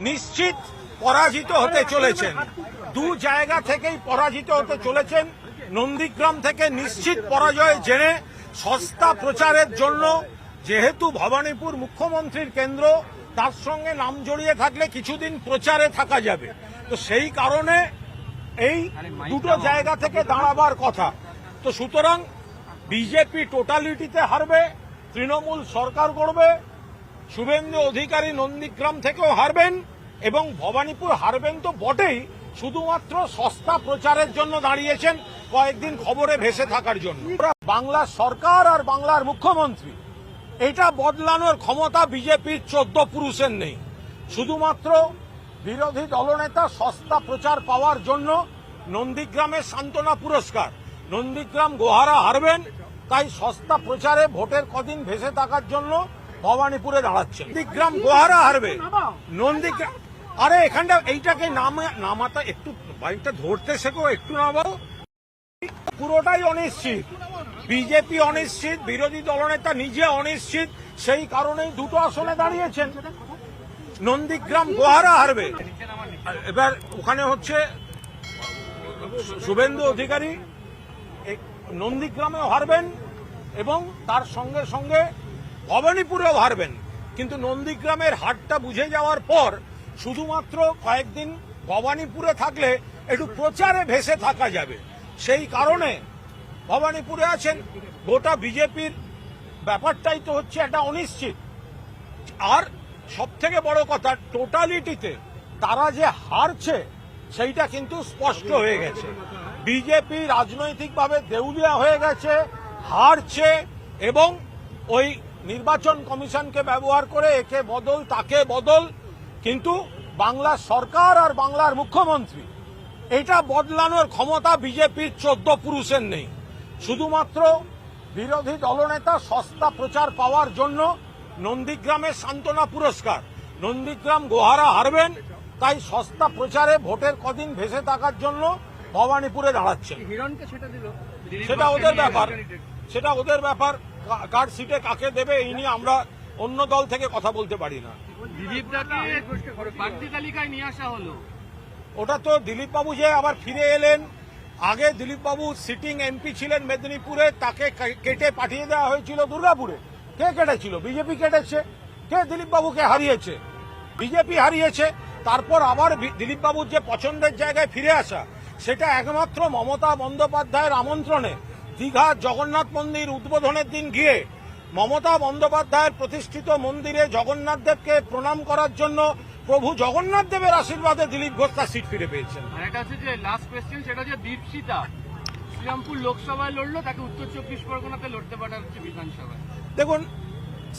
নিশ্চিত পরাজিত হতে চলেছেন। দু জায়গা থেকেই পরাজিত হতে চলেছেন। নন্দীগ্রাম থেকে নিশ্চিত পরাজয় জেনে সস্তা প্রচারের জন্য, যেহেতু ভবানীপুর মুখ্যমন্ত্রীর কেন্দ্র, তার সঙ্গে নাম জড়িয়ে থাকলে কিছুদিন প্রচারে থাকা যাবে, তো সেই কারণে এই দুটো জায়গা থেকে দাঁড়াবার কথা। তো সুতরাং বিজেপি টোটালিটিতে হারবে, তৃণমূল সরকার করবে, শুভেন্দু অধিকারী নন্দীগ্রাম থেকেও হারবেন এবং ভবানীপুর হারবেন তো বটেই, শুধুমাত্র সস্তা প্রচারের জন্য দাঁড়িয়েছেন, কয়েকদিন খবরে ভেসে থাকার জন্য। বাংলার সরকার আর বাংলার মুখ্যমন্ত্রী, এটা বদলানোর ক্ষমতা বিজেপির 14 পুরুষের নেই। শুধুমাত্র বিরোধী দলনেতা সস্তা প্রচার পাওয়ার জন্য নন্দীগ্রামের সান্ত্বনা পুরস্কার, নন্দীগ্রাম গোহারা হারবেন, তাই সস্তা প্রচারে ভোটের কদিন ভেসে থাকার জন্য ভবানীপুরে দাঁড়াচ্ছে। নন্দীগ্রাম গোহারা হারবে, নন্দীগ্রাম, আরে এখানটা এইটাকে নামাতা, একটু বাইকটা ধরতে শেখো, একটু নামাও। পুরোটাই অনিশ্চিত, বিজেপি অনিশ্চিত, বিরোধী দলনেতা নিজে অনিশ্চিত, সেই কারণেই দুটো আসনে দাঁড়িয়েছেন। নন্দীগ্রাম গোহারা হারবে, এবার ওখানে হচ্ছে শুভেন্দু অধিকারী নন্দীগ্রামেও হারবেন এবং তার সঙ্গে সঙ্গে ভবানীপুরেও হারবেন। কিন্তু নন্দীগ্রামের হারটা বুঝে যাওয়ার পর শুধুমাত্র কয়েকদিন ভবানীপুরে থাকলে একটু প্রচারে ভেসে থাকা যাবে, সেই কারণে ভবানীপুরে আছেন। গোটা বিজেপির ব্যাপারটাই তো হচ্ছে একটা অনিশ্চিত। আর সব থেকে বড় কথা, টোটালিটিতে তারা যে হারছে সেইটা কিন্তু স্পষ্ট হয়ে গেছে। বিজেপি রাজনৈতিকভাবে দেউলিয়া হয়ে গেছে, হারছে এবং ওই নির্বাচন কমিশনকে ব্যবহার করে একে বদল তাকে বদল। কিন্তু বাংলার সরকার আর বাংলার মুখ্যমন্ত্রী, এটা বদলানোর ক্ষমতা বিজেপির 14 পুরুষের নেই। শুধুমাত্র বিরোধী দলনেতা সস্তা প্রচার পাওয়ার জন্য নন্দীগ্রামের সান্ত্বনা পুরস্কার, নন্দীগ্রাম গোহারা হারবেন, তাই সস্তা প্রচারে ভোটের কদিন ভেসে থাকার জন্য ভবানীপুরে দাঁড়াচ্ছে। সেটা ওদের ব্যাপার, সেটা ওদের ব্যাপার, কার সিটে কাকে দেবে এই নিয়ে আমরা অন্য দল থেকে কথা বলতে পারি না। ওটা তো দিলীপ বাবু যে আবার ফিরে এলেন, আগে দিলীপ বাবু সিটিং এমপি ছিলেন মেদিনীপুরে, তাকে কেটে পাঠিয়ে দেওয়া হয়েছিল দুর্গাপুরে। কে কেটেছিল? বিজেপি কেটেছে। কে দিলীপ বাবুকে হারিয়েছে? বিজেপি হারিয়েছে। তারপর আবার দিলীপ বাবুর যে পছন্দের জায়গায় ফিরে আসা, সেটা একমাত্র মমতা বন্দ্যোপাধ্যায়ের আমন্ত্রণে দীঘার জগন্নাথ মন্দির উদ্বোধনের দিন গিয়ে মমতা বন্দ্যোপাধ্যায়ের প্রতিষ্ঠিত মন্দিরে জগন্নাথ দেবকে প্রণাম করার জন্য প্রভু জগন্নাথ দেবের আশীর্বাদে দিলীপ ঘোষ তার সিট ফিরে পেয়েছেন। আর এটা হচ্ছে যে লাস্ট কোয়েশ্চেন, সেটা হচ্ছে দীপশিতা শ্রীরামপুর লোকসভায় লড়লো, তাকে উত্তর 24 পরগনাতে লড়তে পাঠাচ্ছে বিধানসভায়। দেখুন,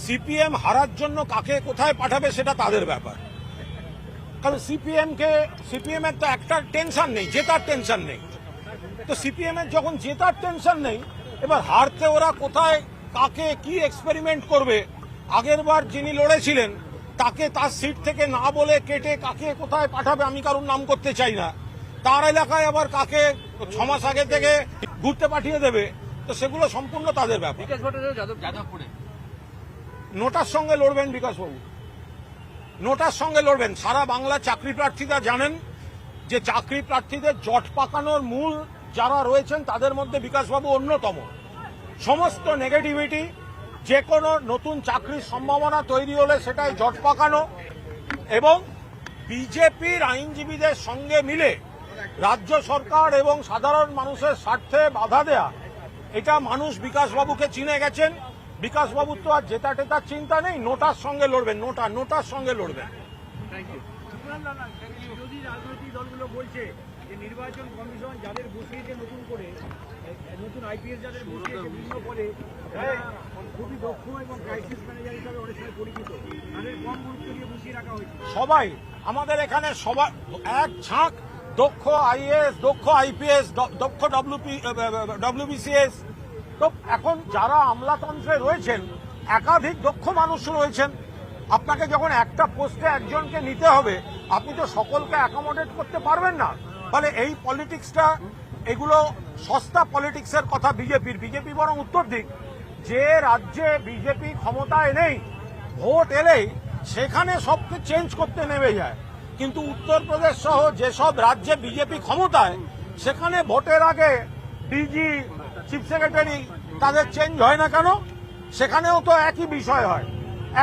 সিপিএম হারার জন্য কাকে কোথায় পাঠাবে সেটা তাদের ব্যাপার। কারণ সিপিএম এর তো একটা টেনশন নেই, জেতার টেনশন নেই। তো সিপিএম এর যখন জেতার টেনশন নেই, এবার হারতে ওরা কোথায় কাকে কি এক্সপেরিমেন্ট করবে। আগের বার যিনি লড়েছিলেন তাকে তার সিট থেকে না বলে কেটে কাকে কোথায় পাঠাবে, আমি কারোর নাম করতে চাই না, তার এলাকায় আবার কাকে 6 মাস আগে থেকে ঘুরতে পাঠিয়ে দেবে, তো সেগুলো সম্পূর্ণ তাদের ব্যাপার। যাদবপুরে নোটার সঙ্গে লড়বেন বিকাশবাবু, নোটার সঙ্গে লড়বেন। সারা বাংলা চাকরি প্রার্থীরা জানেন যে চাকরি প্রার্থীদের জট পাকানোর মূল যারা রয়েছেন তাদের মধ্যে বিকাশবাবু অন্যতম। সমস্ত নেগেটিভিটি, যে কোনো নতুন চাকরির সম্ভাবনা তৈরি হলে সেটাই জট পাকানো এবং বিজেপির আইনজীবীদের সঙ্গে মিলে রাজ্য সরকার এবং সাধারণ মানুষের স্বার্থে বাধা দেয়া, এটা মানুষ বিকাশবাবুকে চিনে গেছেন। বিকাশবাবুর তো আর জেতা টেতার চিন্তা নেই, নোটার সঙ্গে লড়বেন, নোটার সঙ্গে লড়বেন। বিরোধী রাজনৈতিক দলগুলো বলছে যে নির্বাচন কমিশন যাদের বসিয়েছে নতুন আইপিএস যাদের বসিয়েছে বিভিন্ন পদে, খুবই দক্ষ এবং ক্রাইসিস ম্যানেজার হিসাবে অনেক সময় পরিচিত, তাদের কম গুরুত্ব দিয়ে বসিয়ে রাখা হয়েছে। সবাই আমাদের এখানে সবাই এক ঝাঁক দক্ষ আইএএস, দক্ষ আইপিএস, দক্ষ ডব্লিউবিসিএস। তো এখন যারা আমলাতন্ত্রে রয়েছেন একাধিক দক্ষ মানুষ রয়েছেন। আপনাকে যখন একটা পোস্টে একজনকে নিতে হবে, আপনি তো সকলকে অ্যাকোমোডেট করতে পারবেন না। ফলে এই পলিটিক্সটা, এগুলো সস্তা পলিটিক্সের কথা বিজেপি বরং উত্তর দিক, যে রাজ্যে বিজেপি ক্ষমতায় নেই, ভোট এলেই সেখানে সবকে চেঞ্জ করতে নেমে যায়। কিন্তু উত্তরপ্রদেশ সহ যেসব রাজ্যে বিজেপি ক্ষমতায় সেখানে ভোটের আগে ডিজি চিফ সেক্রেটারি তাদের চেঞ্জ হয় না কেন? সেখানেও তো একই বিষয় হয়।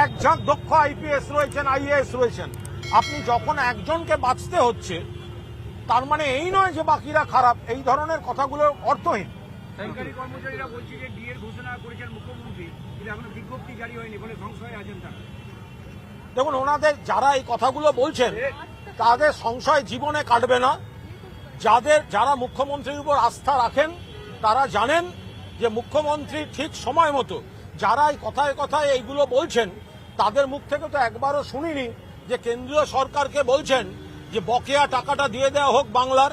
এক ঝাঁক দক্ষ আইপিএস রয়েছেন, আইএএস রয়েছেন। আপনি যখন একজনকে বাঁচতে হচ্ছে, তার মানে এই নয় যে বাকিরা খারাপ। এই ধরনের কথাগুলো অর্থহীন। সরকারি কর্মচারীরা বলছে যে ডিএর ঘোষণা করেছেন মুখ্যমন্ত্রী, কিন্তু এখনো বিজ্ঞপ্তি জারি হয়নি বলে সংশয়ে আছেন তারা। দেখুন, ওনাদের যারা এই কথাগুলো বলছেন তাদের সংশয় জীবনে কাটবে না। যারা মুখ্যমন্ত্রীর উপর আস্থা রাখেন তারা জানেন যে মুখ্যমন্ত্রী ঠিক সময় মতো, যারা এই কথায় কথায় এইগুলো বলছেন তাদের মুখ থেকে তো একবারও শুনিনি যে কেন্দ্রীয় সরকারকে বলছেন যে বকেয়া টাকাটা দিয়ে দেওয়া হোক বাংলার।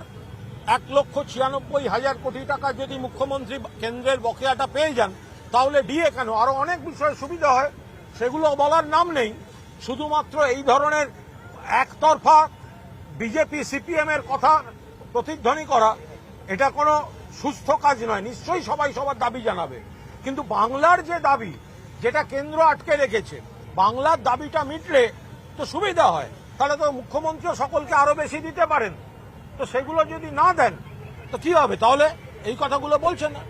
1,96,000 কোটি টাকা যদি মুখ্যমন্ত্রী কেন্দ্রের বকেয়াটা পেয়ে যান, তাহলে ডিএ কেন, আরো অনেক বিষয়ে সুবিধা হয়। সেগুলো বলার নাম নেই। শুধুমাত্র এই ধরনের একতরফা বিজেপি সিপিএম এর কথা প্রতিধ্বনি করা, এটা কোনো সুস্থ কাজ নয়। নিশ্চয়ই সবাই সবার দাবি জানাবে, কিন্তু বাংলার যে দাবি, যেটা কেন্দ্র আটকে রেখেছে, বাংলার দাবিটা মিটলে তো সুবিধা হয়। তাহলে তো মুখ্যমন্ত্রীও সকলকে আরো বেশি দিতে পারেন। তো সেগুলো যদি না দেন তো কি হবে? তাহলে এই কথাগুলো বলছেন না।